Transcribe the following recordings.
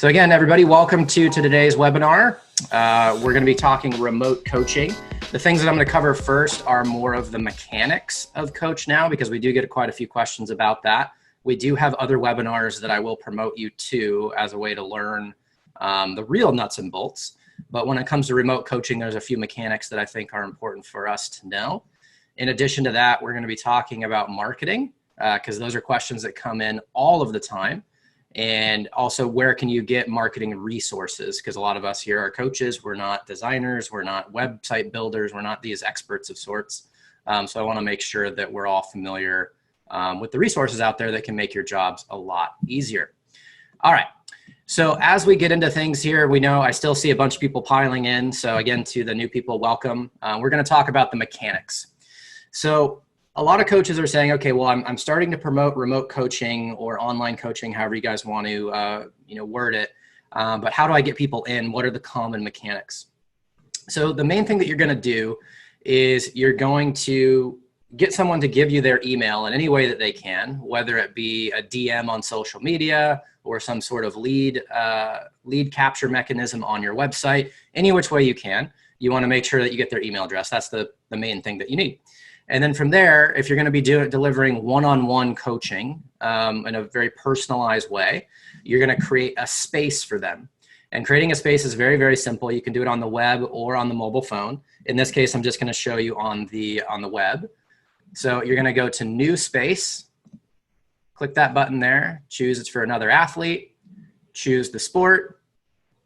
So again, everybody, welcome to today's webinar. We're going to be talking remote coaching. The things that I'm going to cover first are more of the mechanics of Coach Now, because we do get quite a few questions about that. We do have other webinars that I will promote you to as a way to learn the real nuts and bolts. But when it comes to remote coaching, there's a few mechanics that I think are important for us to know. In addition to that, we're going to be talking about marketing, because those are questions that come in all of the time. And also, where can you get marketing resources? Because a lot of us here are coaches. We're not designers. We're not website builders. We're not these experts of sorts. So I want to make sure that we're all familiar with the resources out there that can make your jobs a lot easier. All right. So as we get into things here, we know I still see a bunch of people piling in. So again, to the new people, welcome. We're going to talk about the mechanics. So a lot of coaches are saying, okay, well, I'm starting to promote remote coaching or online coaching, however you guys want to word it. But how do I get people in? What are the common mechanics? So the main thing that you're going to do is you're going to get someone to give you their email in any way that they can, whether it be a DM on social media or some sort of lead capture mechanism on your website, any which way you can. You want to make sure that you get their email address. That's the main thing that you need. And then from there, if you're going to be delivering one-on-one coaching in a very personalized way, you're going to create a space for them. And creating a space is very, very simple. You can do it on the web or on the mobile phone. In this case, I'm just going to show you on the web. So you're going to go to New Space, click that button there, choose it's for another athlete, choose the sport,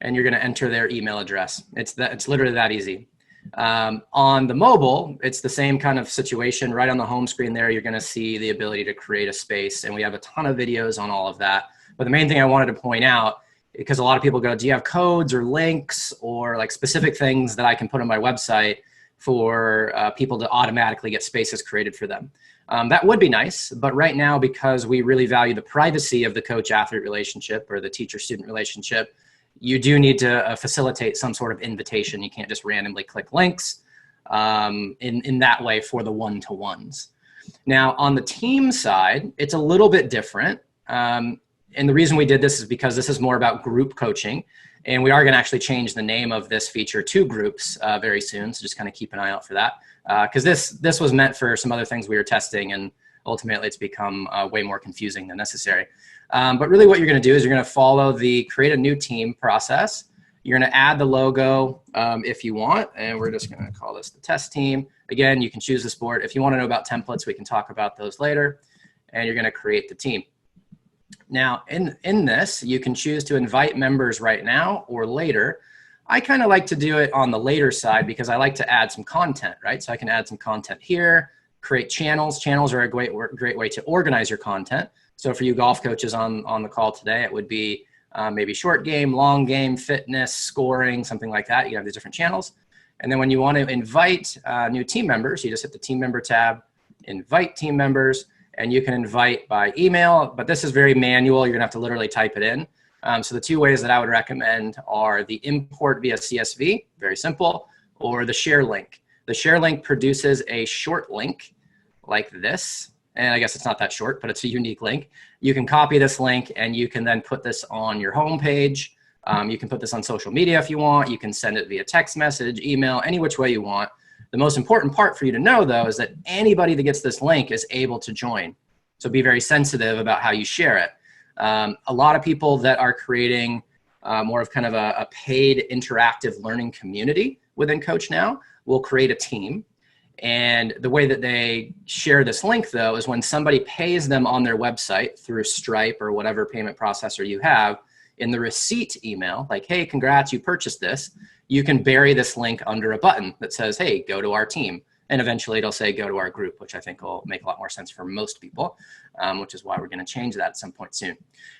and you're going to enter their email address. It's literally that easy. On the mobile, it's the same kind of situation. Right on the home screen there, you're going to see the ability to create a space, and we have a ton of videos on all of that. But the main thing I wanted to point out, because a lot of people go, do you have codes or links or like specific things that I can put on my website for people to automatically get spaces created for them? That would be nice, but right now, because we really value the privacy of the coach-athlete relationship or the teacher-student relationship, you do need to facilitate some sort of invitation. You can't just randomly click links in that way for the one-to-ones. Now, on the team side, it's a little bit different. And the reason we did this is because this is more about group coaching. And we are going to actually change the name of this feature to groups very soon. So just kind of keep an eye out for that. Because this was meant for some other things we were testing, and ultimately it's become way more confusing than necessary. But really what you're going to do is you're going to follow the create a new team process. You're going to add the logo if you want, and we're just going to call this the test team. Again, you can choose the sport. If you want to know about templates, we can talk about those later. And you're going to create the team. Now, in this, you can choose to invite members right now or later. I kind of like to do it on the later side because I like to add some content, right? So I can add some content here, create channels. Channels are a great way to organize your content. So for you golf coaches on the call today, it would be maybe short game, long game, fitness, scoring, something like that. You have these different channels. And then when you want to invite new team members, you just hit the team member tab, invite team members, and you can invite by email, but this is very manual. You're gonna have to literally type it in. So the two ways that I would recommend are the import via CSV, very simple, or the share link. The share link produces a short link like this. And I guess it's not that short, but it's a unique link. You can copy this link and you can then put this on your home page. You can put this on social media if you want. You can send it via text message, email, any which way you want. The most important part for you to know, though, is that anybody that gets this link is able to join. So be very sensitive about how you share it. A lot of people that are creating more of kind of a paid interactive learning community within Coach Now will create a team. And the way that they share this link, though, is when somebody pays them on their website through Stripe or whatever payment processor you have, in the receipt email, like, hey, congrats, you purchased this, you can bury this link under a button that says, hey, go to our team. And eventually it'll say, go to our group, which I think will make a lot more sense for most people, which is why we're going to change that at some point soon.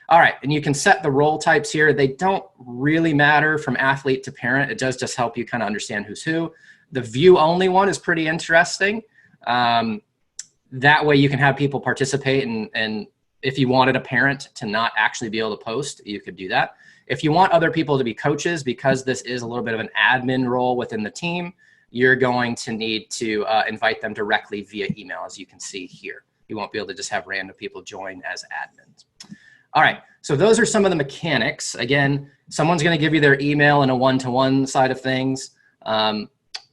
All right, and you can set the role types here. They don't really matter from athlete to parent. It does just help you kind of understand who's who. The view only one is pretty interesting. That way you can have people participate, and if you wanted a parent to not actually be able to post, you could do that. If you want other people to be coaches, because this is a little bit of an admin role within the team, you're going to need to invite them directly via email, as you can see here. You won't be able to just have random people join as admins. All right. So those are some of the mechanics. Again, someone's going to give you their email in a one-to-one side of things.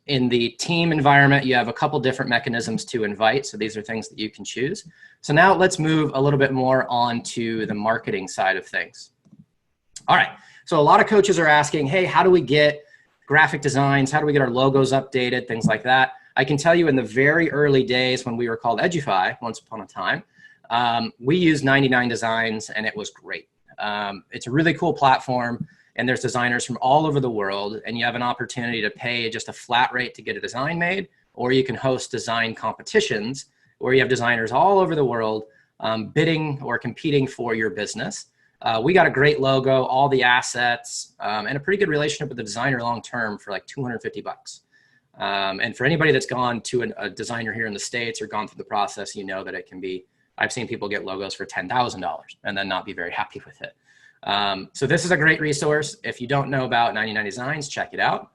In the team environment, you have a couple different mechanisms to invite. So these are things that you can choose. So now let's move a little bit more on to the marketing side of things. All right. So a lot of coaches are asking, hey, how do we get graphic designs? How do we get our logos updated? Things like that. I can tell you in the very early days when we were called Edufy, once upon a time, we used 99 Designs and it was great. It's a really cool platform and there's designers from all over the world and you have an opportunity to pay just a flat rate to get a design made, or you can host design competitions where you have designers all over the world bidding or competing for your business. We got a great logo, all the assets, and a pretty good relationship with the designer long-term for like $250. And for anybody that's gone to a designer here in the States or gone through the process, you know that it can be, I've seen people get logos for $10,000 and then not be very happy with it. So this is a great resource. If you don't know about 99 Designs, check it out.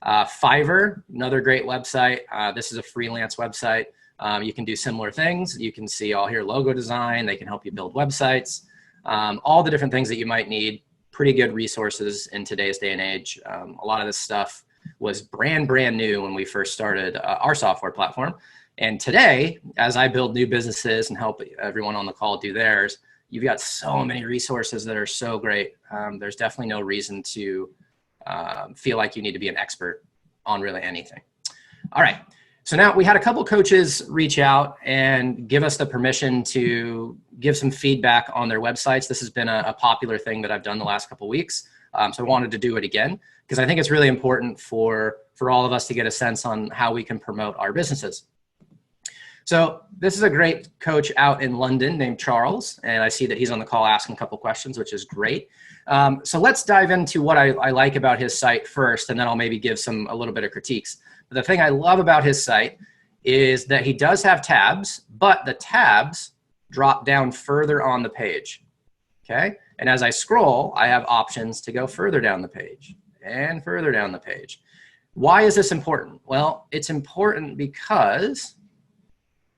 Fiverr, another great website. This is a freelance website. You can do similar things. You can see all here logo design. They can help you build websites. All the different things that you might need. Pretty good resources in today's day and age. A lot of this stuff was brand new when we first started our software platform. And today, as I build new businesses and help everyone on the call do theirs, you've got so many resources that are so great. There's definitely no reason to feel like you need to be an expert on really anything. All right. So now we had a couple coaches reach out and give us the permission to give some feedback on their websites. This has been a popular thing that I've done the last couple of weeks. So I wanted to do it again because I think it's really important for all of us to get a sense on how we can promote our businesses. So this is a great coach out in London named Charles, and I see that he's on the call asking a couple questions, which is great. So let's dive into what I like about his site first, and then I'll maybe give a little bit of critiques. But the thing I love about his site is that he does have tabs, but the tabs drop down further on the page, okay? And as I scroll, I have options to go further down the page and further down the page. Why is this important? Well, it's important because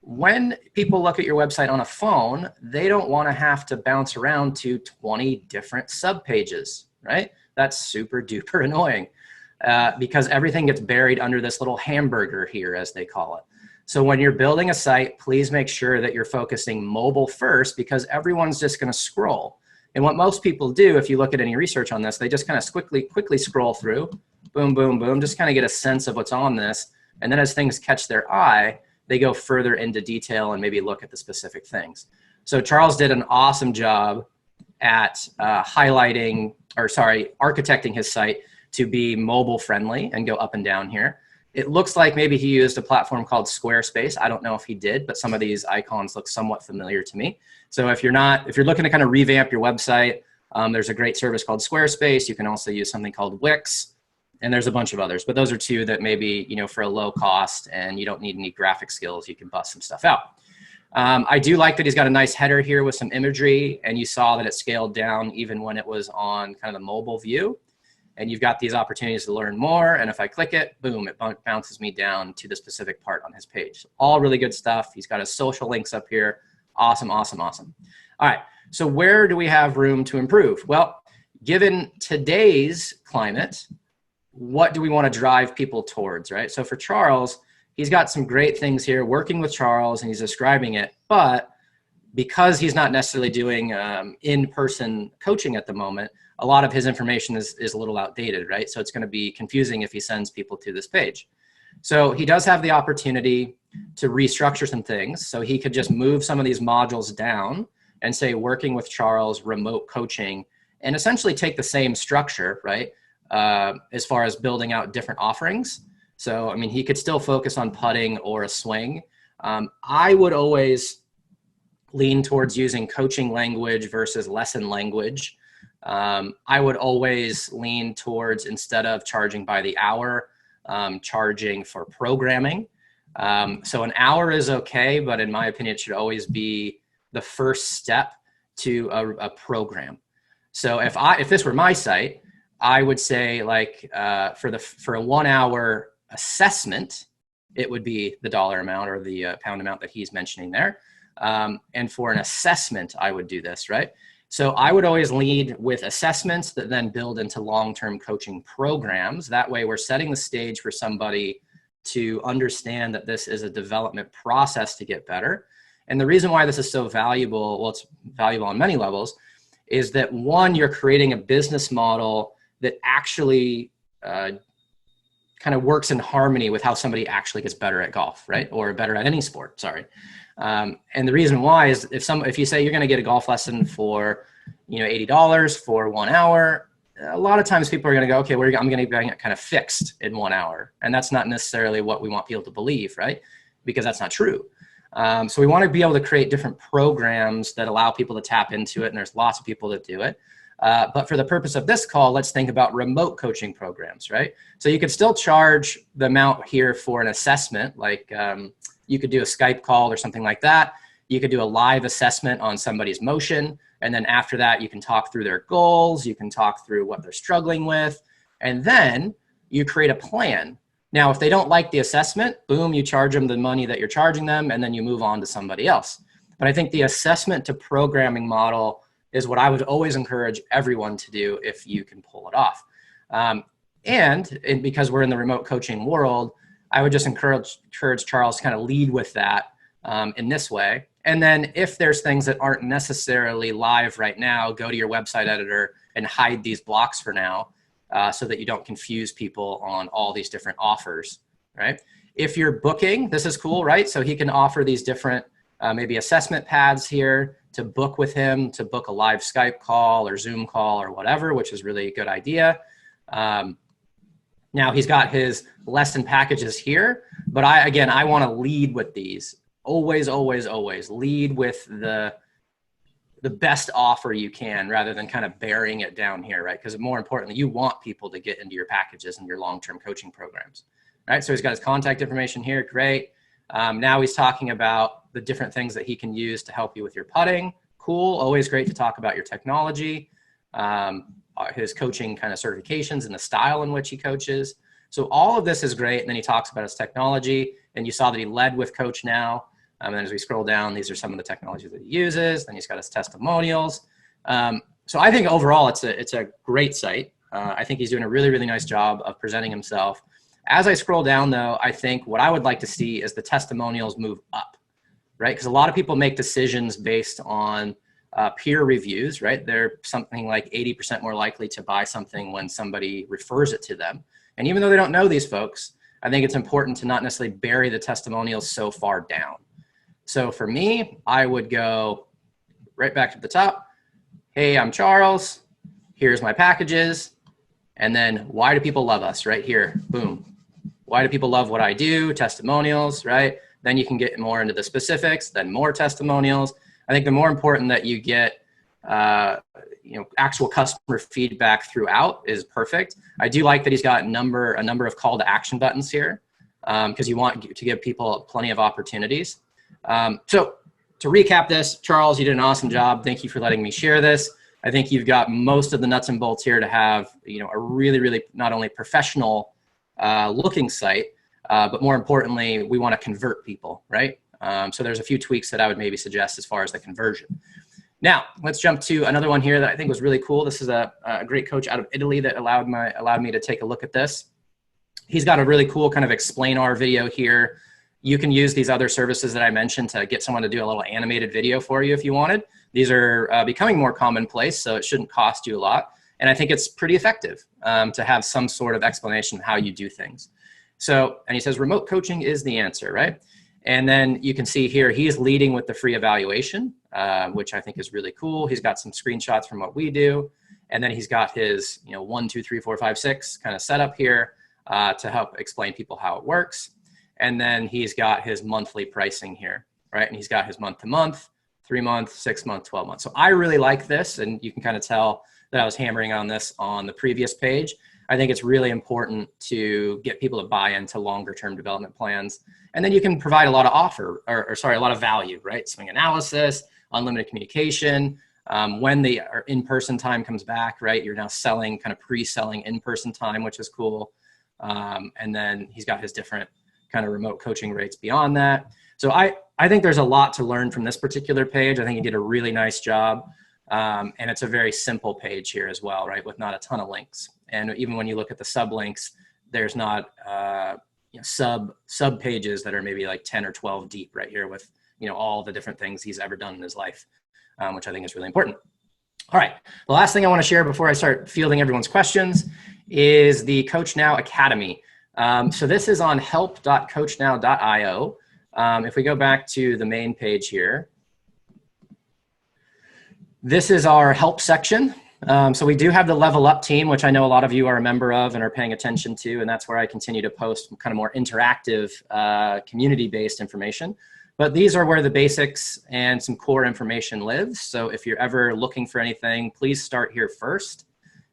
when people look at your website on a phone, they don't want to have to bounce around to 20 different subpages, right? That's super duper annoying because everything gets buried under this little hamburger here, as they call it. So when you're building a site, please make sure that you're focusing mobile first because everyone's just going to scroll. And what most people do, if you look at any research on this, they just kind of quickly scroll through, boom, boom, boom, just kind of get a sense of what's on this. And then as things catch their eye, they go further into detail and maybe look at the specific things. So Charles did an awesome job at architecting his site to be mobile friendly and go up and down here. It looks like maybe he used a platform called Squarespace. I don't know if he did, but some of these icons look somewhat familiar to me. So if you're looking to kind of revamp your website, there's a great service called Squarespace. You can also use something called Wix. And there's a bunch of others, but those are two that maybe, for a low cost and you don't need any graphic skills, you can bust some stuff out. I do like that he's got a nice header here with some imagery, and you saw that it scaled down even when it was on kind of the mobile view. And you've got these opportunities to learn more. And if I click it, boom, it bounces me down to the specific part on his page. All really good stuff. He's got his social links up here. Awesome, awesome, awesome. All right, so where do we have room to improve? Well, given today's climate, what do we want to drive people towards, right? So for Charles, he's got some great things here working with Charles and he's describing it, but because he's not necessarily doing in-person coaching at the moment, a lot of his information is a little outdated, right? So it's going to be confusing if he sends people to this page. So he does have the opportunity to restructure some things. So he could just move some of these modules down and say working with Charles, remote coaching, and essentially take the same structure, right? As far as building out different offerings. So, I mean, he could still focus on putting or a swing. I would always lean towards using coaching language versus lesson language. I would always lean towards, instead of charging by the hour, charging for programming. So an hour is okay, but in my opinion, it should always be the first step to a program. So if this were my site, I would say like for a 1 hour assessment, it would be the dollar amount or the pound amount that he's mentioning there. And for an assessment, I would do this, right? So I would always lead with assessments that then build into long-term coaching programs. That way we're setting the stage for somebody to understand that this is a development process to get better. And the reason why this is so valuable, well, it's valuable on many levels, is that one, you're creating a business model that actually kind of works in harmony with how somebody actually gets better at golf, right? Or better at any sport, sorry. And the reason why is if you say you're going to get a golf lesson for, $80 for 1 hour, a lot of times people are going to go, okay, I'm going to be it kind of fixed in 1 hour. And that's not necessarily what we want people to believe, right? Because that's not true. So we want to be able to create different programs that allow people to tap into it. And there's lots of people that do it. But for the purpose of this call, let's think about remote coaching programs, right? So you could still charge the amount here for an assessment, like you could do a Skype call or something like that. You could do a live assessment on somebody's motion. And then after that, you can talk through their goals. You can talk through what they're struggling with. And then you create a plan. Now, if they don't like the assessment, boom, you charge them the money that you're charging them, and then you move on to somebody else. But I think the assessment to programming model is what I would always encourage everyone to do if you can pull it off. And because we're in the remote coaching world, I would just encourage Charles to kind of lead with that in this way. And then if there's things that aren't necessarily live right now, go to your website editor and hide these blocks for now so that you don't confuse people on all these different offers, right? If you're booking, this is cool, right? So he can offer these different maybe assessment pads here to book with him, to book a live Skype call or Zoom call or whatever, which is really a good idea. Now he's got his lesson packages here, but I want to lead with these. Always, always, always lead with the best offer you can rather than kind of burying it down here, right? Because more importantly, you want people to get into your packages and your long-term coaching programs, right? So he's got his contact information here. Great. Now he's talking about the different things that he can use to help you with your putting. Cool. Always great to talk about your technology, his coaching kind of certifications and the style in which he coaches. So all of this is great. And then he talks about his technology, and you saw that he led with Coach Now. And as we scroll down, these are some of the technologies that he uses. Then he's got his testimonials. So I think overall it's a great site. I think he's doing a really, really nice job of presenting himself. As I scroll down though, I think what I would like to see is the testimonials move up, right? Because a lot of people make decisions based on peer reviews, right? They're something like 80% more likely to buy something when somebody refers it to them. And even though they don't know these folks, I think it's important to not necessarily bury the testimonials so far down. So for me, I would go right back to the top. Hey, I'm Charles. Here's my packages. And then why do people love us? Right here, boom. Why do people love what I do? Testimonials, right? Then you can get more into the specifics, then more testimonials. I think the more important that you get, actual customer feedback throughout is perfect. I do like that he's got a number of call to action buttons here because you want to give people plenty of opportunities. So to recap this, Charles, you did an awesome job. Thank you for letting me share this. I think you've got most of the nuts and bolts here to have, a really, really not only professional looking site, but more importantly, we want to convert people, right? So there's a few tweaks that I would maybe suggest as far as the conversion. Now, let's jump to another one here that I think was really cool. This is a great coach out of Italy that allowed me to take a look at this. He's got a really cool kind of explain our video here. You can use these other services that I mentioned to get someone to do a little animated video for you if you wanted. These are becoming more commonplace, so it shouldn't cost you a lot. And I think it's pretty effective to have some sort of explanation of how you do things. So, and he says, remote coaching is the answer, right? And then you can see here, he's leading with the free evaluation, which I think is really cool. He's got some screenshots from what we do. And then he's got his, 1, 2, 3, 4, 5, 6 kind of setup here to help explain people how it works. And then he's got his monthly pricing here, right? And he's got his month to month, 3 month, 6 month, 12 months. So I really like this. And you can kind of tell that I was hammering on this on the previous page. I think it's really important to get people to buy into longer term development plans. And then you can provide a lot of a lot of value, right? Swing analysis, unlimited communication. When the in-person time comes back, right? You're now selling, kind of pre-selling in-person time, which is cool. And then he's got his different kind of remote coaching rates beyond that. So I think there's a lot to learn from this particular page. I think he did a really nice job. And it's a very simple page here as well, right? With not a ton of links. And even when you look at the sublinks, there's not sub pages that are maybe like 10 or 12 deep right here with, all the different things he's ever done in his life, which I think is really important. All right. The last thing I want to share before I start fielding everyone's questions is the Coach Now Academy. So this is on help.coachnow.io. If we go back to the main page here, this is our help section. So we do have the Level Up team, which I know a lot of you are a member of and are paying attention to, and that's where I continue to post kind of more interactive, community-based information. But these are where the basics and some core information lives. So if you're ever looking for anything, please start here first.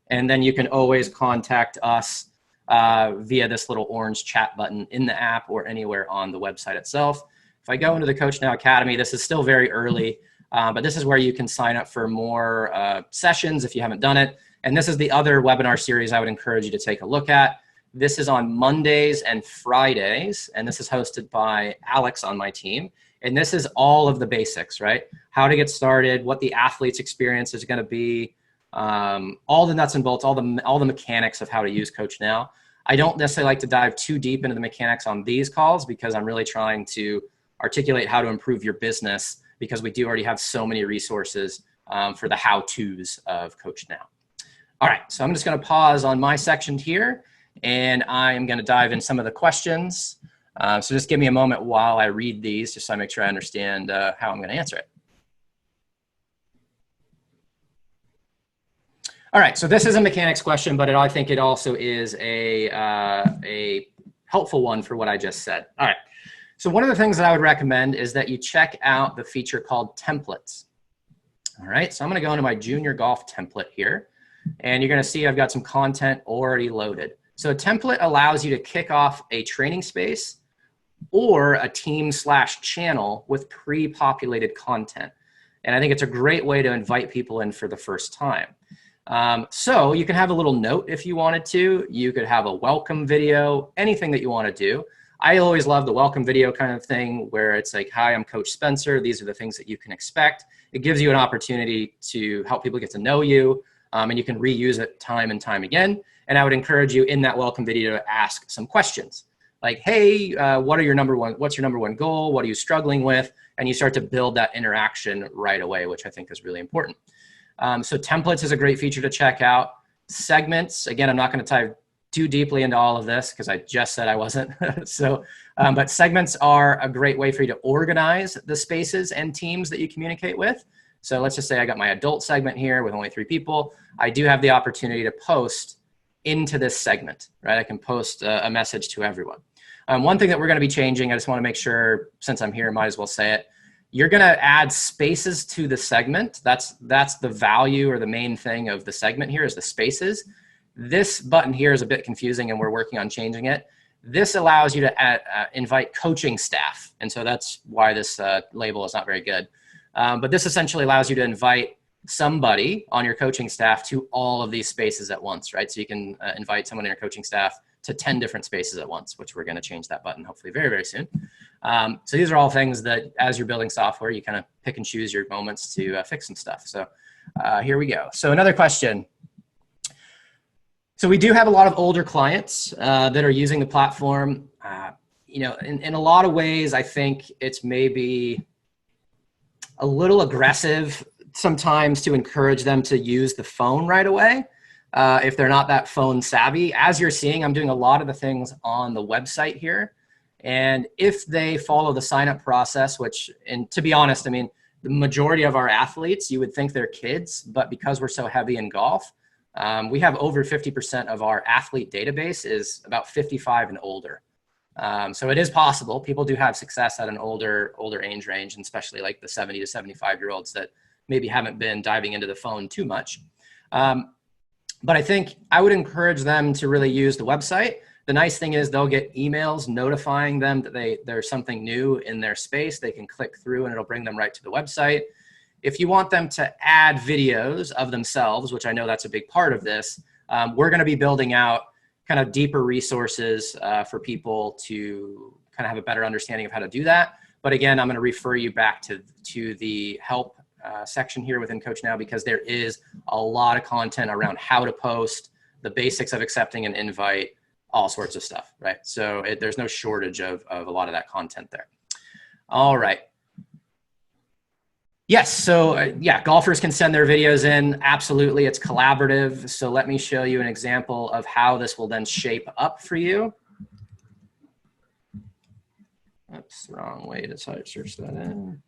And then you can always contact us via this little orange chat button in the app or anywhere on the website itself. If I go into the Coach Now Academy, this is still very early. But this is where you can sign up for more sessions if you haven't done it. And this is the other webinar series I would encourage you to take a look at. This is on Mondays and Fridays, and this is hosted by Alex on my team. And this is all of the basics, right? How to get started, what the athlete's experience is going to be, all the nuts and bolts, all the mechanics of how to use Coach Now. I don't necessarily like to dive too deep into the mechanics on these calls because I'm really trying to articulate how to improve your business, because we do already have so many resources for the how-tos of Coach Now. All right, so I'm just gonna pause on my section here, and I'm gonna dive in some of the questions. So just give me a moment while I read these, just so I make sure I understand how I'm gonna answer it. All right, so this is a mechanics question, but I think it also is a helpful one for what I just said. All right. So one of the things that I would recommend is that you check out the feature called templates. All right, so I'm gonna go into my junior golf template here, and you're gonna see I've got some content already loaded. So a template allows you to kick off a training space or a team/channel with pre-populated content. And I think it's a great way to invite people in for the first time. So you can have a little note if you wanted to. You could have a welcome video, anything that you wanna do. I always love the welcome video kind of thing where it's like, hi, I'm Coach Spencer. These are the things that you can expect. It gives you an opportunity to help people get to know you, and you can reuse it time and time again. And I would encourage you in that welcome video to ask some questions like, hey, what's your number one goal? What are you struggling with? And you start to build that interaction right away, which I think is really important. So templates is a great feature to check out. Segments, again, I'm not going to dive too deeply into all of this because I just said I wasn't. But segments are a great way for you to organize the spaces and teams that you communicate with. So let's just say I got my adult segment here with only 3 people. I do have the opportunity to post into this segment, right? I can post a message to everyone. One thing that we're going to be changing, I just want to make sure, since I'm here, might as well say it. You're going to add spaces to the segment. That's the value or the main thing of the segment here is the spaces. This button here is a bit confusing and we're working on changing it. This allows you to invite coaching staff. And so that's why this label is not very good. But this essentially allows you to invite somebody on your coaching staff to all of these spaces at once, right? So you can invite someone in your coaching staff to 10 different spaces at once, which we're going to change that button hopefully very, very soon. So these are all things that as you're building software, you kind of pick and choose your moments to fix some stuff. So here we go. So another question. So we do have a lot of older clients that are using the platform. In a lot of ways, I think it's maybe a little aggressive sometimes to encourage them to use the phone right away if they're not that phone savvy. As you're seeing, I'm doing a lot of the things on the website here. And if they follow the sign-up process, and to be honest, I mean, the majority of our athletes, you would think they're kids, but because we're so heavy in golf, we have over 50% of our athlete database is about 55 and older. So it is possible. People do have success at an older age range, and especially like the 70 to 75-year-olds that maybe haven't been diving into the phone too much. But I think I would encourage them to really use the website. The nice thing is they'll get emails notifying them that there's something new in their space. They can click through and it'll bring them right to the website. If you want them to add videos of themselves, which I know that's a big part of this, we're going to be building out kind of deeper resources for people to kind of have a better understanding of how to do that. But again, I'm going to refer you back to the help section here within Coach Now, because there is a lot of content around how to post, the basics of accepting an invite, all sorts of stuff, right? So there's no shortage of a lot of that content there. All right. Yes, so yeah, golfers can send their videos in. Absolutely, it's collaborative. So let me show you an example of how this will then shape up for you. Oops, wrong way to search that in.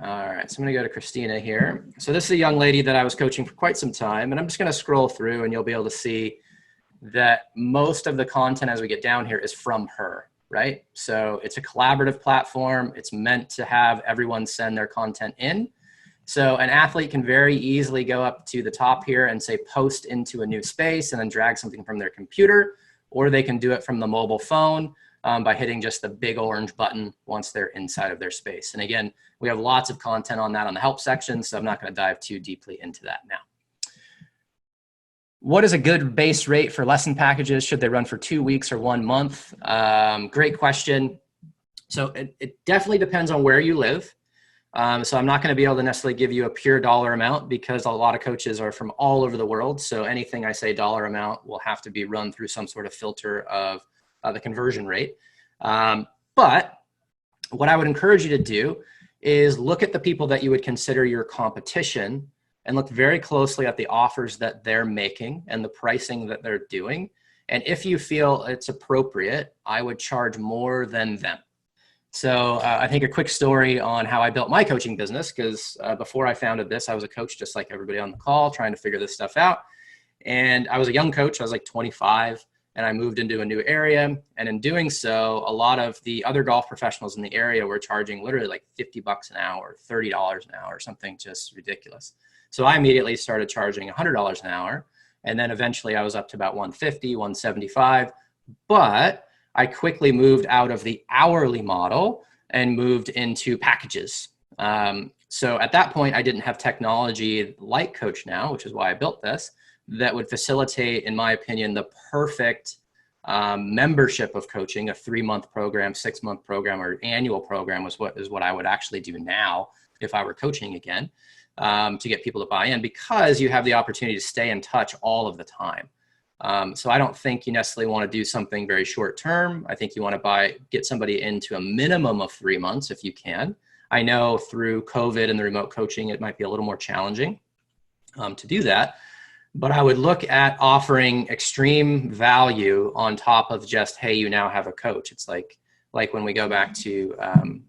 All right, so I'm gonna go to Christina here. So this is a young lady that I was coaching for quite some time, and I'm just gonna scroll through and you'll be able to see that most of the content as we get down here is from her, right? So it's a collaborative platform. It's meant to have everyone send their content in. So an athlete can very easily go up to the top here and say post into a new space and then drag something from their computer, or they can do it from the mobile phone by hitting just the big orange button once they're inside of their space. And again, we have lots of content on that on the help section, so I'm not going to dive too deeply into that now. What is a good base rate for lesson packages? Should they run for 2 weeks or 1 month? Great question. So it definitely depends on where you live. So I'm not going to be able to necessarily give you a pure dollar amount because a lot of coaches are from all over the world. So anything I say dollar amount will have to be run through some sort of filter of the conversion rate. But what I would encourage you to do is look at the people that you would consider your competition and look very closely at the offers that they're making and the pricing that they're doing. And if you feel it's appropriate, I would charge more than them. So I think a quick story on how I built my coaching business, because before I founded this, I was a coach just like everybody on the call, trying to figure this stuff out. And I was a young coach. I was like 25, and I moved into a new area. And in doing so, a lot of the other golf professionals in the area were charging literally like $50 an hour, $30 an hour, something just ridiculous. So I immediately started charging $100 an hour. And then eventually I was up to about 150, 175. But I quickly moved out of the hourly model and moved into packages. So at that point, I didn't have technology like Coach Now, which is why I built this, that would facilitate, in my opinion, the perfect membership of coaching. A 3-month program, 6-month program, or annual program is what I would actually do now if I were coaching again. To get people to buy in, because you have the opportunity to stay in touch all of the time. So I don't think you necessarily want to do something very short term. I think you want to get somebody into a minimum of 3 months if you can. I know through COVID and the remote coaching, it might be a little more challenging to do that. But I would look at offering extreme value on top of just, hey, you now have a coach. It's like when we go back to,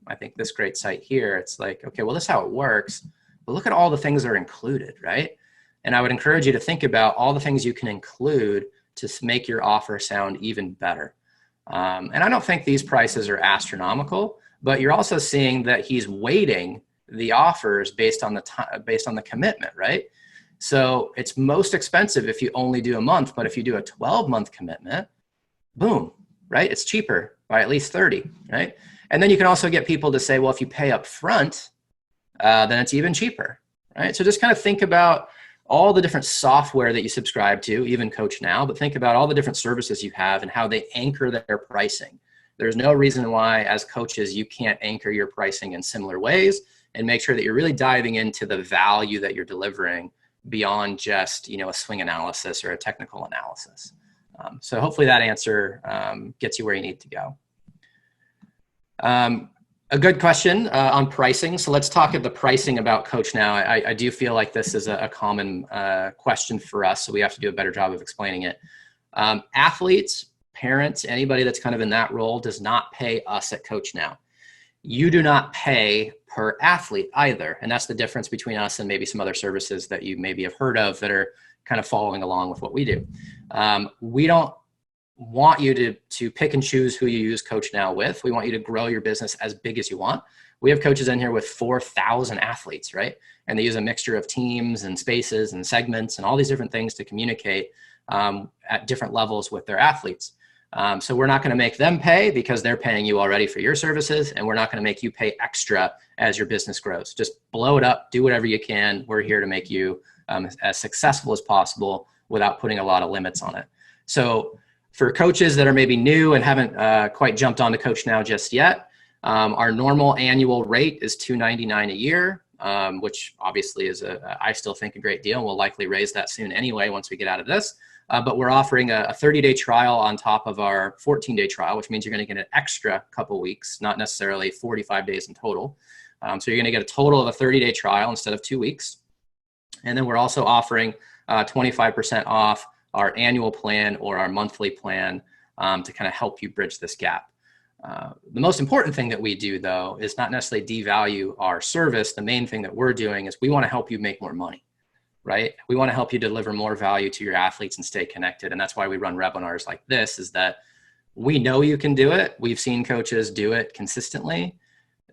I think this great site here, it's like, okay, well, this is how it works. But look at all the things that are included, right? And I would encourage you to think about all the things you can include to make your offer sound even better. And I don't think these prices are astronomical, but you're also seeing that he's weighting the offers based on the commitment, right? So it's most expensive if you only do a month, but if you do a 12-month commitment, boom, right? It's cheaper by at least 30, right? And then you can also get people to say, well, if you pay up front, then it's even cheaper, right? So just kind of think about all the different software that you subscribe to, even Coach Now, but think about all the different services you have and how they anchor their pricing. There's no reason why, as coaches, you can't anchor your pricing in similar ways and make sure that you're really diving into the value that you're delivering beyond just, a swing analysis or a technical analysis. So hopefully that answer gets you where you need to go. A good question on pricing. So let's talk at the pricing about Coach Now. I do feel like this is a common question for us, so we have to do a better job of explaining it. Athletes, parents, anybody that's kind of in that role does not pay us at Coach Now. You do not pay per athlete either. And that's the difference between us and maybe some other services that you maybe have heard of that are kind of following along with what we do. We don't want you to pick and choose who you use Coach Now with. We want you to grow your business as big as you want. We have coaches in here with 4,000 athletes, right? And they use a mixture of teams and spaces and segments and all these different things to communicate at different levels with their athletes. So we're not going to make them pay because they're paying you already for your services, and we're not going to make you pay extra as your business grows. Just blow it up, do whatever you can. We're here to make you as successful as possible without putting a lot of limits on it. So for coaches that are maybe new and haven't quite jumped onto Coach Now just yet, our normal annual rate is $299 a year. which obviously is I still think a great deal. We'll likely raise that soon anyway once we get out of this. But we're offering a 30-day trial on top of our 14-day trial, which means you're going to get an extra couple weeks, not necessarily 45 days in total. So you're going to get a total of a 30-day trial instead of 2 weeks. And then we're also offering 25% off our annual plan or our monthly plan to kind of help you bridge this gap. The most important thing that we do, though, is not necessarily devalue our service. The main thing that we're doing is we want to help you make more money, right? We want to help you deliver more value to your athletes and stay connected. And that's why we run webinars like this, is that we know you can do it. We've seen coaches do it consistently.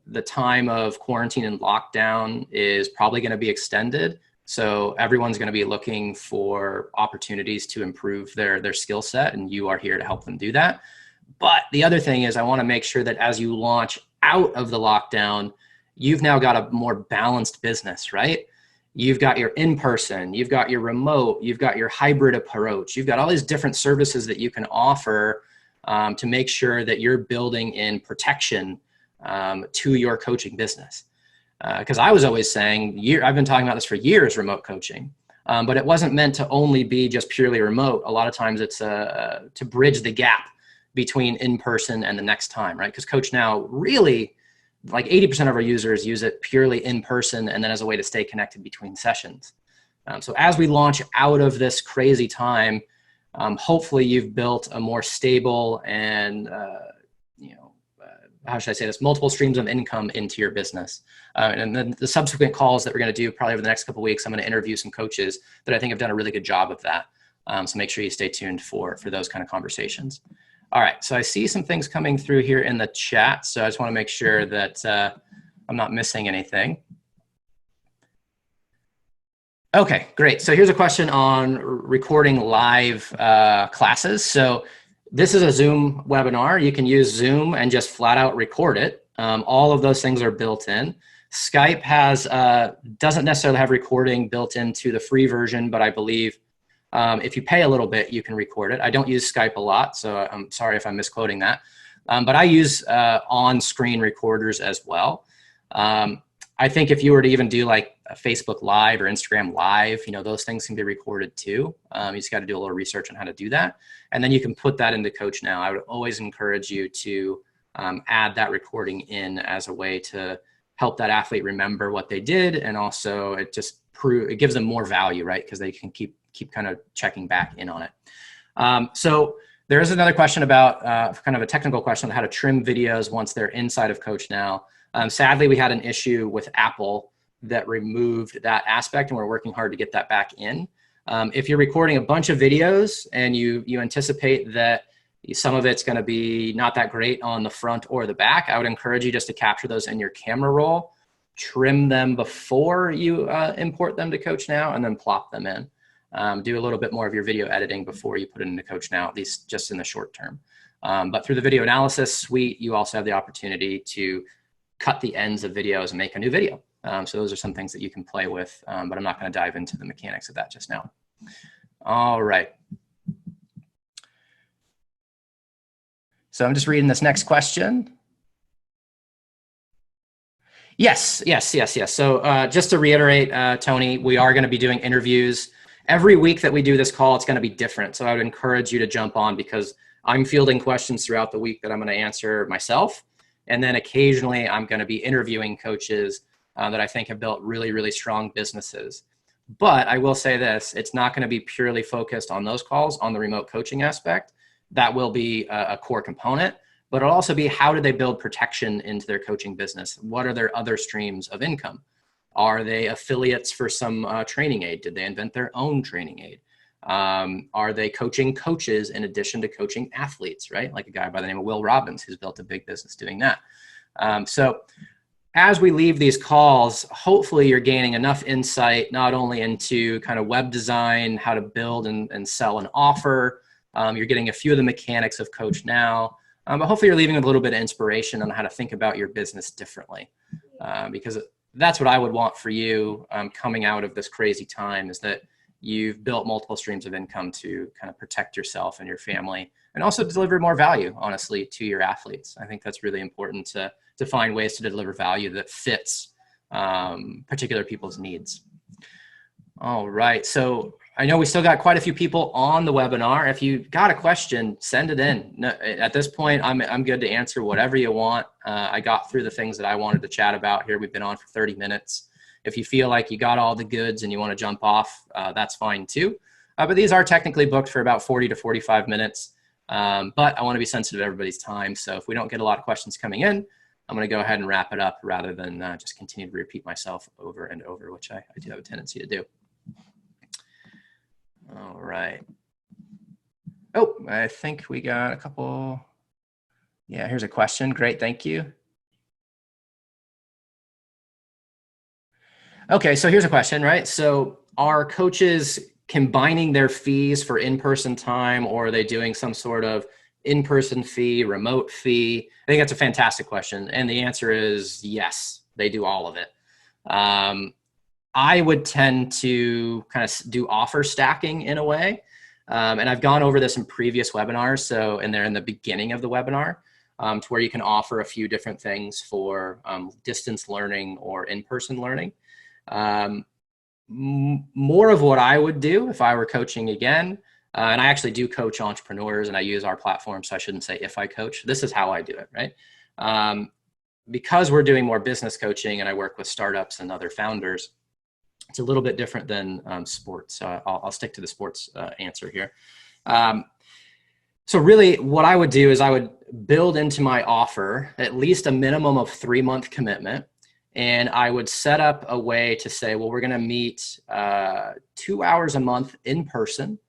The time of quarantine and lockdown is probably going to be extended. So everyone's going to be looking for opportunities to improve their skill set, and you are here to help them do that. But the other thing is I want to make sure that as you launch out of the lockdown, you've now got a more balanced business, right? You've got your in-person, you've got your remote, you've got your hybrid approach, you've got all these different services that you can offer to make sure that you're building in protection to your coaching business. Because I was always saying, I've been talking about this for years, remote coaching, but it wasn't meant to only be just purely remote. A lot of times it's to bridge the gap between in-person and the next time, right? Because Coach Now really, like 80% of our users use it purely in person and then as a way to stay connected between sessions. So as we launch out of this crazy time, hopefully you've built a more stable and, how should I say this, multiple streams of income into your business. And then the subsequent calls that we're going to do probably over the next couple of weeks, I'm going to interview some coaches that I think have done a really good job of that. So make sure you stay tuned for those kind of conversations. All right, so I see some things coming through here in the chat, so I just want to make sure that I'm not missing anything. Okay, great. So here's a question on recording live classes. So this is a Zoom webinar. You can use Zoom and just flat out record it. All of those things are built in. Skype doesn't necessarily have recording built into the free version, but I believe if you pay a little bit, you can record it. I don't use Skype a lot, so I'm sorry if I'm misquoting that. But I use on-screen recorders as well. I think if you were to even do like a Facebook Live or Instagram Live, those things can be recorded too. You just got to do a little research on how to do that. And then you can put that into Coach Now. I would always encourage you to add that recording in as a way to help that athlete remember what they did. And also it gives them more value, right? Because they can keep kind of checking back in on it. So there is another question about kind of a technical question on how to trim videos once they're inside of Coach Now. Sadly, we had an issue with Apple that removed that aspect, and we're working hard to get that back in. If you're recording a bunch of videos and you anticipate that some of it's going to be not that great on the front or the back, I would encourage you just to capture those in your camera roll, trim them before you import them to Coach Now, and then plop them in. Do a little bit more of your video editing before you put it into Coach Now, at least just in the short term. But through the video analysis suite, you also have the opportunity to cut the ends of videos and make a new video. So those are some things that you can play with, but I'm not going to dive into the mechanics of that just now. All right. So I'm just reading this next question. Yes. So just to reiterate, Tony, we are going to be doing interviews. Every week that we do this call, it's going to be different. So I would encourage you to jump on because I'm fielding questions throughout the week that I'm going to answer myself. And then occasionally I'm going to be interviewing coaches that I think have built really, really strong businesses. But I will say this, it's not going to be purely focused on those calls on the remote coaching aspect. That will be a core component, but it'll also be how do they build protection into their coaching business? What are their other streams of income? Are they affiliates for some training aid? Did they invent their own training aid? Are they coaching coaches in addition to coaching athletes, right? Like a guy by the name of Will Robbins, who's built a big business doing that. So as we leave these calls, hopefully you're gaining enough insight, not only into kind of web design, how to build and sell an offer. You're getting a few of the mechanics of Coach Now, but hopefully you're leaving a little bit of inspiration on how to think about your business differently. Because that's what I would want for you coming out of this crazy time, is that you've built multiple streams of income to kind of protect yourself and your family, and also deliver more value, honestly, to your athletes. I think that's really important to find ways to deliver value that fits particular people's needs. All right. So I know we still got quite a few people on the webinar. If you got a question, send it in. No, at this point, I'm good to answer whatever you want. I got through the things that I wanted to chat about here. We've been on for 30 minutes. If you feel like you got all the goods and you want to jump off, that's fine too. But these are technically booked for about 40 to 45 minutes. But I want to be sensitive to everybody's time. So if we don't get a lot of questions coming in, I'm going to go ahead and wrap it up rather than just continue to repeat myself over and over, which I do have a tendency to do. All right. Oh, I think we got a couple. Yeah, here's a question. Great, thank you. Okay, so here's a question, right? So are coaches combining their fees for in-person time, or are they doing some sort of in-person fee, remote fee? I think that's a fantastic question. And the answer is yes, they do all of it. I would tend to kind of do offer stacking in a way. And I've gone over this in previous webinars. So, and they're in the beginning of the webinar to where you can offer a few different things for distance learning or in-person learning. More of what I would do if I were coaching again, and I actually do coach entrepreneurs and I use our platform, so I shouldn't say if I coach. This is how I do it, right? Because we're doing more business coaching and I work with startups and other founders, it's a little bit different than sports. So I'll stick to the sports answer here. So really what I would do is I would build into my offer at least a minimum of 3-month commitment. And I would set up a way to say, well, we're going to meet 2 hours a month in person.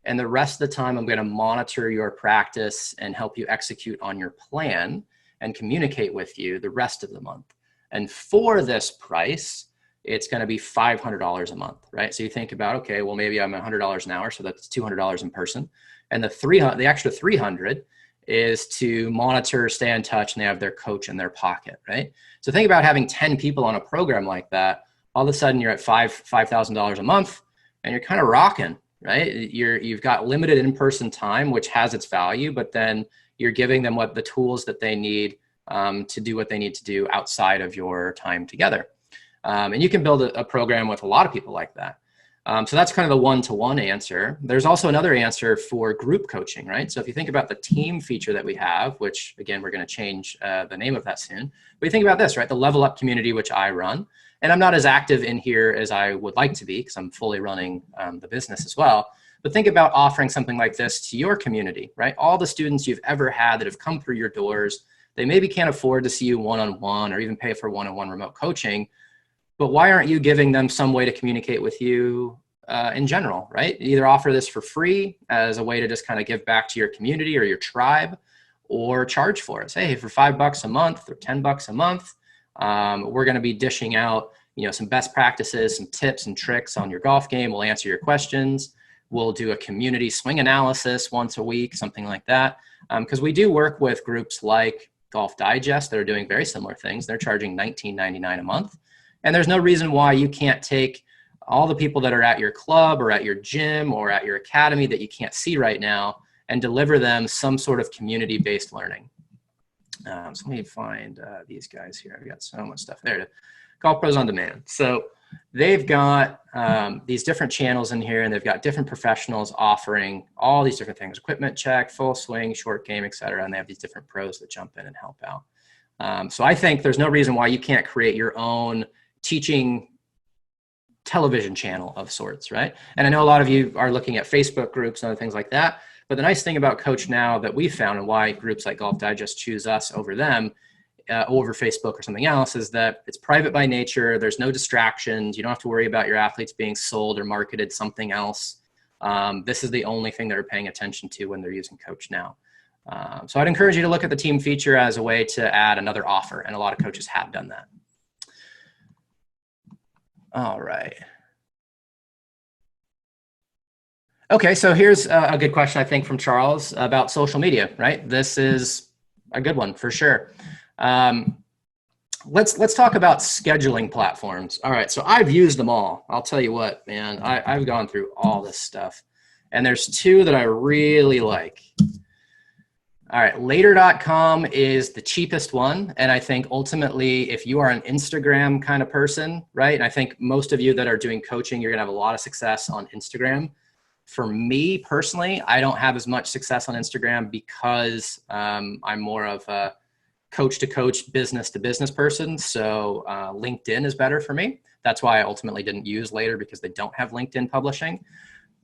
And the rest of the time, I'm going to monitor your practice and help you execute on your plan and communicate with you the rest of the month. And for this price, it's going to be $500 a month, right? So you think about, okay, well, maybe I'm $100 an hour, so that's $200 in person. And the extra 300 is to monitor, stay in touch, and they have their coach in their pocket, right? So think about having 10 people on a program like that. All of a sudden, you're at $5,000 a month, and you're kind of rocking, right? You've got limited in-person time, which has its value, but then you're giving them the tools that they need to do what they need to do outside of your time together. And you can build a program with a lot of people like that. So that's kind of the one-to-one answer. There's also another answer for group coaching, right? So if you think about the team feature that we have, which again, we're going to change the name of that soon. But you think about this, right? The Level Up community, which I run, and I'm not as active in here as I would like to be because I'm fully running the business as well. But think about offering something like this to your community, right? All the students you've ever had that have come through your doors, they maybe can't afford to see you one-on-one or even pay for one-on-one remote coaching. But why aren't you giving them some way to communicate with you in general, right? Either offer this for free as a way to just kind of give back to your community or your tribe, or charge for it. Say, hey, for $5 a month or $10 a month, we're going to be dishing out, some best practices, some tips and tricks on your golf game. We'll answer your questions. We'll do a community swing analysis once a week, something like that. Because we do work with groups like Golf Digest that are doing very similar things. They're charging $19.99 a month. And there's no reason why you can't take all the people that are at your club or at your gym or at your academy that you can't see right now and deliver them some sort of community-based learning. So let me find these guys here. I've got so much stuff there. Golf Pros on Demand. So they've got these different channels in here, and they've got different professionals offering all these different things: equipment check, full swing, short game, etc. And they have these different pros that jump in and help out. So I think there's no reason why you can't create your own teaching television channel of sorts, right? And I know a lot of you are looking at Facebook groups and other things like that. But the nice thing about Coach Now that we've found, and why groups like Golf Digest choose us over them, over Facebook or something else, is that it's private by nature. There's no distractions. You don't have to worry about your athletes being sold or marketed something else. This is the only thing they're paying attention to when they're using Coach Now. So I'd encourage you to look at the team feature as a way to add another offer. And a lot of coaches have done that. All right. Okay, so here's a good question, I think, from Charles about social media, right? This is a good one for sure. Let's talk about scheduling platforms. All right, so I've used them all. I'll tell you what, man, I've gone through all this stuff. And there's two that I really like. All right, later.com is the cheapest one. And I think ultimately, if you are an Instagram kind of person, right? And I think most of you that are doing coaching, you're gonna have a lot of success on Instagram. For me personally, I don't have as much success on Instagram because I'm more of a coach to coach, business to business person. So LinkedIn is better for me. That's why I ultimately didn't use Later, because they don't have LinkedIn publishing.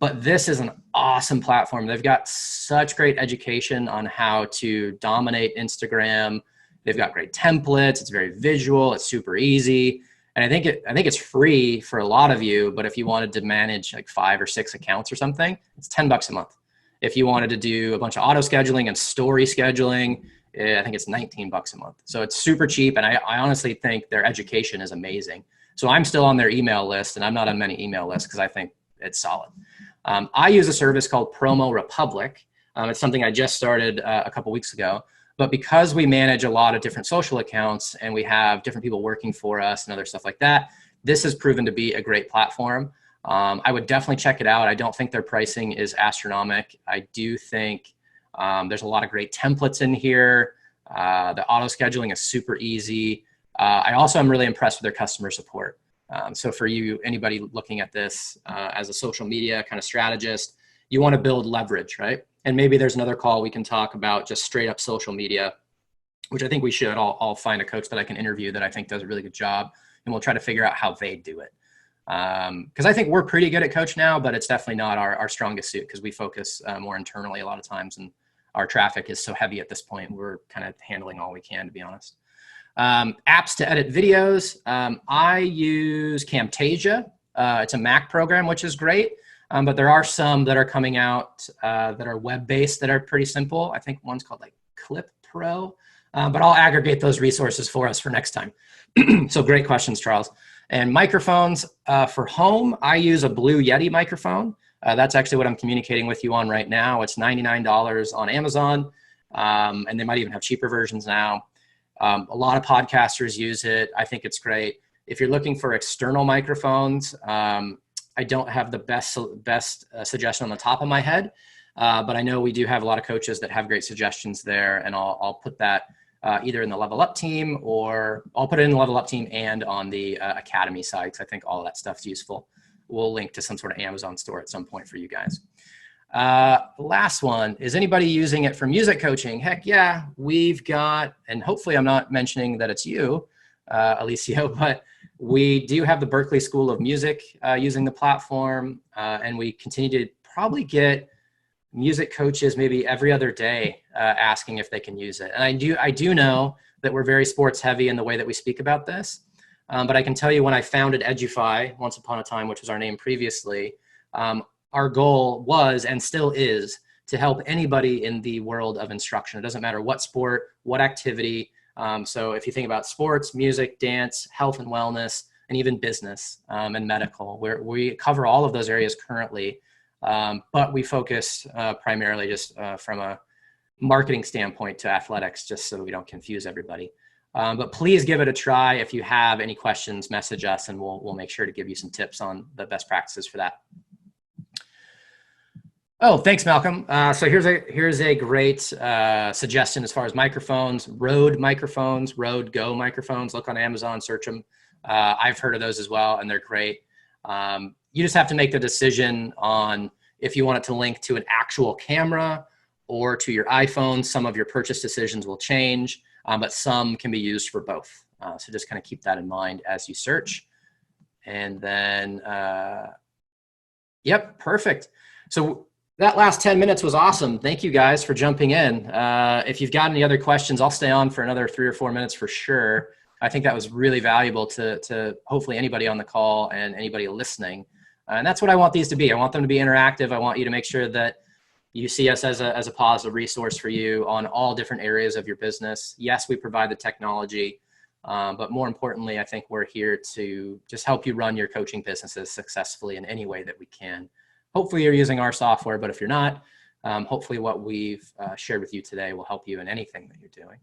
But this is an awesome platform. They've got such great education on how to dominate Instagram. They've got great templates. It's very visual. It's super easy. And I think it's free for a lot of you, but if you wanted to manage like 5 or 6 accounts or something, it's $10 a month. If you wanted to do a bunch of auto scheduling and story scheduling, I think it's $19 a month. So it's super cheap. And I honestly think their education is amazing. So I'm still on their email list, and I'm not on many email lists because I think it's solid. I use a service called Promo Republic. It's something I just started a couple weeks ago. But because we manage a lot of different social accounts and we have different people working for us and other stuff like that, this has proven to be a great platform. I would definitely check it out. I don't think their pricing is astronomical. I do think there's a lot of great templates in here. The auto scheduling is super easy. I also am really impressed with their customer support. So for you, anybody looking at this as a social media kind of strategist, you want to build leverage, right? And maybe there's another call we can talk about just straight up social media, which I think we should. I'll find a coach that I can interview that I think does a really good job, and we'll try to figure out how they do it. Because I think we're pretty good at Coach Now, but it's definitely not our strongest suit because we focus more internally a lot of times, and our traffic is so heavy at this point. We're kind of handling all we can, to be honest. Apps to edit videos. I use Camtasia. It's a Mac program, which is great. But there are some that are coming out that are web-based that are pretty simple. I think one's called like Clip Pro. But I'll aggregate those resources for us for next time. So great questions, Charles. And microphones for home, I use a Blue Yeti microphone. That's actually what I'm communicating with you on right now. It's $99 on Amazon, and they might even have cheaper versions now. A lot of podcasters use it. I think it's great. If you're looking for external microphones, I don't have the best suggestion on the top of my head, but I know we do have a lot of coaches that have great suggestions there, and I'll put that either in the Level Up team, or I'll put it in the Level Up team and on the Academy side, because I think all of that stuff's useful. We'll link to some sort of Amazon store at some point for you guys. Last one, is anybody using it for music coaching? Heck yeah, we've got, and hopefully I'm not mentioning that it's you, Alicio, but we do have the Berklee School of Music using the platform, and we continue to probably get music coaches maybe every other day asking if they can use it. And I do know that we're very sports heavy in the way that we speak about this, but I can tell you when I founded Edufy once upon a time, which was our name previously, our goal was and still is to help anybody in the world of instruction. It doesn't matter what sport, what activity. So if you think about sports, music, dance, health and wellness, and even business and medical, where we cover all of those areas currently, but we focus primarily just from a marketing standpoint to athletics, just so we don't confuse everybody. But please give it a try. If you have any questions, message us and we'll make sure to give you some tips on the best practices for that. Oh, thanks, Malcolm. So here's a great suggestion as far as microphones. Rode microphones, Rode Go microphones. Look on Amazon, search them. I've heard of those as well, and they're great. You just have to make the decision on if you want it to link to an actual camera or to your iPhone. Some of your purchase decisions will change, but some can be used for both. So just kind of keep that in mind as you search. And then, yep, perfect. So that last 10 minutes was awesome. Thank you guys for jumping in. If you've got any other questions, I'll stay on for another 3 or 4 minutes for sure. I think that was really valuable to hopefully anybody on the call and anybody listening. And that's what I want these to be. I want them to be interactive. I want you to make sure that you see us as a positive resource for you on all different areas of your business. Yes, we provide the technology, but more importantly, I think we're here to just help you run your coaching businesses successfully in any way that we can. Hopefully you're using our software, but if you're not, hopefully what we've shared with you today will help you in anything that you're doing.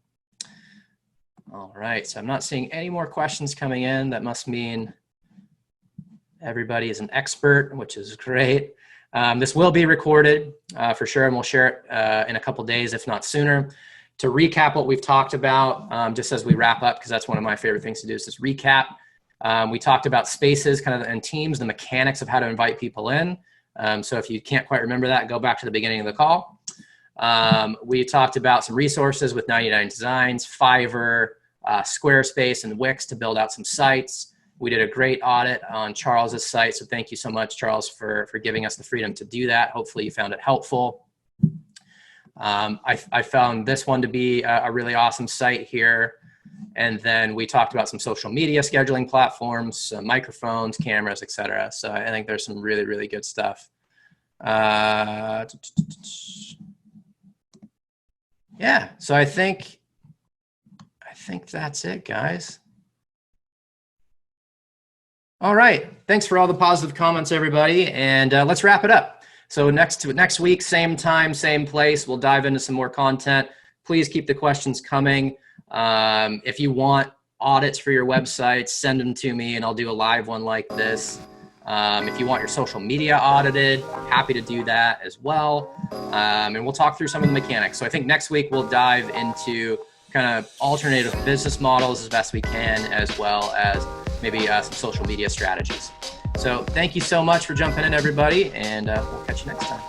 All right, so I'm not seeing any more questions coming in. That must mean everybody is an expert, which is great. This will be recorded for sure, and we'll share it in a couple days, if not sooner. To recap what we've talked about, just as we wrap up, because that's one of my favorite things to do, is just recap. We talked about spaces and teams, the mechanics of how to invite people in. So if you can't quite remember that, go back to the beginning of the call. We talked about some resources with 99 Designs, Fiverr, Squarespace, and Wix to build out some sites. We did a great audit on Charles's site, so thank you so much, Charles, for giving us the freedom to do that. Hopefully you found it helpful. I found this one to be a really awesome site here. And then we talked about some social media scheduling platforms, microphones, cameras, etc. So I think there's some really, really good stuff. Yeah, so I think that's it, guys. All right. Thanks for all the positive comments, everybody. And let's wrap it up. So next week, same time, same place, we'll dive into some more content. Please keep the questions coming. If you want audits for your website, send them to me and I'll do a live one like this. If you want your social media audited, happy to do that as well. And we'll talk through some of the mechanics. So I think next week we'll dive into kind of alternative business models as best we can, as well as maybe some social media strategies. So thank you so much for jumping in, everybody, and we'll catch you next time.